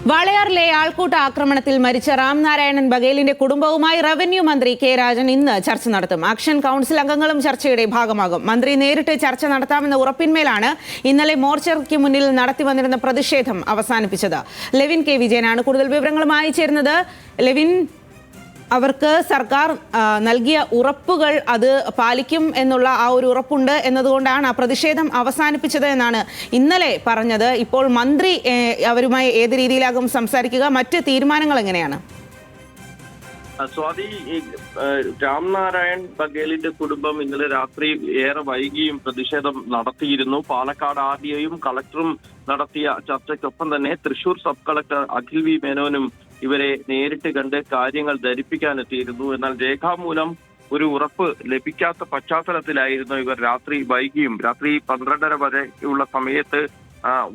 വാളയാറിലെ ആൾക്കൂട്ട ആക്രമണത്തിൽ മരിച്ച രാംനാരായണൻ ബഗേലിന്റെ കുടുംബവുമായി റവന്യൂ മന്ത്രി കെ രാജൻ ഇന്ന് ചർച്ച നടത്തും. ആക്ഷൻ കൗൺസിൽ അംഗങ്ങളും ചർച്ചയുടെ ഭാഗമാകും. മന്ത്രി നേരിട്ട് ചർച്ച നടത്താമെന്ന ഉറപ്പിന്മേലാണ് ഇന്നലെ മോർച്ചറിക്ക് മുന്നിൽ നടത്തിവന്നിരുന്ന പ്രതിഷേധം അവസാനിപ്പിച്ചത്. ലെവിൻ കെ വിജയനാണ് കൂടുതൽ വിവരങ്ങളുമായി ചേരുന്നത്. ലെവിൻ, അവർക്ക് സർക്കാർ നൽകിയ ഉറപ്പുകൾ അത് പാലിക്കും എന്നുള്ള ആ ഒരു ഉറപ്പുണ്ട് എന്നതുകൊണ്ടാണ് ആ പ്രതിഷേധം അവസാനിപ്പിച്ചത് എന്നാണ് ഇന്നലെ പറഞ്ഞത്. ഇപ്പോൾ മന്ത്രി അവരുമായി ഏത് രീതിയിലാകും സംസാരിക്കുക? മറ്റ് തീരുമാനങ്ങൾ എങ്ങനെയാണ്? സ്വാതി, രാംനാരായൺ ബഗേലിന്റെ കുടുംബം ഇന്നലെ രാത്രി ഏറെ വൈകിയും പ്രതിഷേധം നടത്തിയിരുന്നു. പാലക്കാട് ആർഡിഒയും കളക്ടറും നടത്തിയ ചർച്ചയ്ക്കൊപ്പം തന്നെ Thrissur sub collector Akhil V മേനോനും ഇവരെ നേരിട്ട് കണ്ട് കാര്യങ്ങൾ ധരിപ്പിക്കാനെത്തിയിരുന്നു. എന്നാൽ രേഖാമൂലം ഒരു ഉറപ്പ് ലഭിക്കാത്ത പശ്ചാത്തലത്തിലായിരുന്നു ഇവർ രാത്രി വൈകിയും രാത്രി 12:30 വരെയുള്ള സമയത്ത്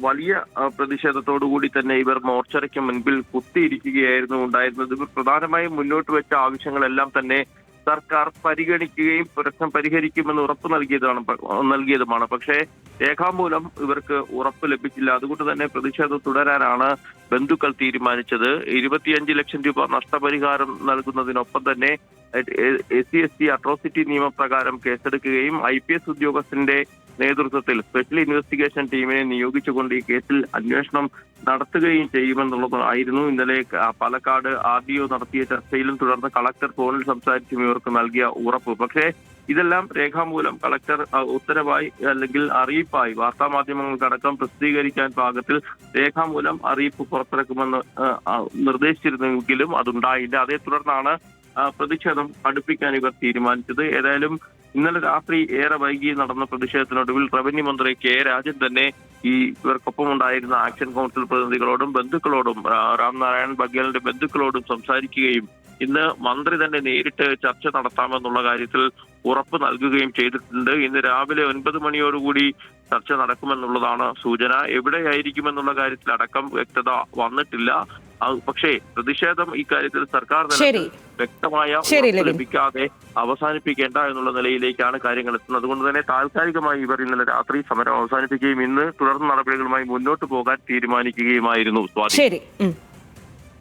വലിയ പ്രതിഷേധത്തോടുകൂടി തന്നെ ഇവർ മോർച്ചറിക്ക് മുൻപിൽ കുത്തിയിരിക്കുകയായിരുന്നു ഉണ്ടായിരുന്നത്. ഇവർ പ്രധാനമായും മുന്നോട്ട് വെച്ച ആവശ്യങ്ങളെല്ലാം തന്നെ സർക്കാർ പരിഗണിക്കുകയും പ്രശ്നം പരിഹരിക്കുമെന്ന് ഉറപ്പ് നൽകിയതുമാണ്. പക്ഷേ രേഖാമൂലം ഇവർക്ക് ഉറപ്പ് ലഭിച്ചില്ല. അതുകൊണ്ട് തന്നെ പ്രതിഷേധം തുടരാനാണ് ബന്ധുക്കൾ തീരുമാനിച്ചത്. 25 ലക്ഷം രൂപ നഷ്ടപരിഹാരം നൽകുന്നതിനൊപ്പം തന്നെ SC/ST അട്രോസിറ്റി നിയമപ്രകാരം കേസെടുക്കുകയും IPS ഉദ്യോഗസ്ഥന്റെ നേതൃത്വത്തിൽ സ്പെഷ്യൽ ഇൻവെസ്റ്റിഗേഷൻ ടീമിനെ നിയോഗിച്ചുകൊണ്ട് ഈ കേസിൽ അന്വേഷണം നടത്തുകയും ചെയ്യുമെന്നുള്ളതായിരുന്നു ഇന്നലെ പാലക്കാട് RDO നടത്തിയ ചർച്ചയിലും തുടർന്ന് കളക്ടർ ഫോണിൽ സംസാരിച്ചും ഇവർക്ക് നൽകിയ ഉറപ്പ്. പക്ഷേ ഇതെല്ലാം രേഖാമൂലം കളക്ടർ ഉത്തരവായി അല്ലെങ്കിൽ അറിയിപ്പായി വാർത്താമാധ്യമങ്ങൾക്കടക്കം പ്രസിദ്ധീകരിക്കാൻ പാകത്തിൽ രേഖാമൂലം അറിയിപ്പ് പുറത്തിറക്കുമെന്ന് നിർദ്ദേശിച്ചിരുന്നെങ്കിലും അതുണ്ടായില്ല. അതേ തുടർന്നാണ് പ്രതിഷേധം കടുപ്പിക്കാൻ ഇവർ തീരുമാനിച്ചത്. ഏതായാലും ഇന്നലെ രാത്രി ഏറെ വൈകി നടന്ന പ്രതിഷേധത്തിനൊടുവിൽ റവന്യൂ മന്ത്രി കെ രാജൻ തന്നെ ഇവർക്കൊപ്പം ഉണ്ടായിരുന്ന ആക്ഷൻ കൗൺസിൽ പ്രതിനിധികളോടും ബന്ധുക്കളോടും രാംനാരായൺ ബഗേലിന്റെ ബന്ധുക്കളോടും സംസാരിക്കുകയും ഇന്ന് മന്ത്രി തന്നെ നേരിട്ട് ചർച്ച നടത്താമെന്നുള്ള കാര്യത്തിൽ ഉറപ്പ് നൽകുകയും ചെയ്തിട്ടുണ്ട്. ഇന്ന് രാവിലെ 9 മണിയോടുകൂടി ചർച്ച നടക്കുമെന്നുള്ളതാണ് സൂചന. എവിടെയായിരിക്കുമെന്നുള്ള കാര്യത്തിൽ അടക്കം വ്യക്തത വന്നിട്ടില്ല. പക്ഷേ പ്രതിഷേധം ഇക്കാര്യത്തിൽ സർക്കാർ വ്യക്തമായ ലഭിക്കാതെ അവസാനിപ്പിക്കേണ്ട എന്നുള്ള നിലയിലേക്കാണ് കാര്യങ്ങൾ എത്തുന്നത്. അതുകൊണ്ട് തന്നെ താൽക്കാലികമായി ഇവർ ഇന്നലെ രാത്രി സമരം അവസാനിപ്പിക്കുകയും ഇന്ന് തുടർന്ന് നടപടികളുമായി മുന്നോട്ട് പോകാൻ തീരുമാനിക്കുകയുമായിരുന്നു. സ്വാതി.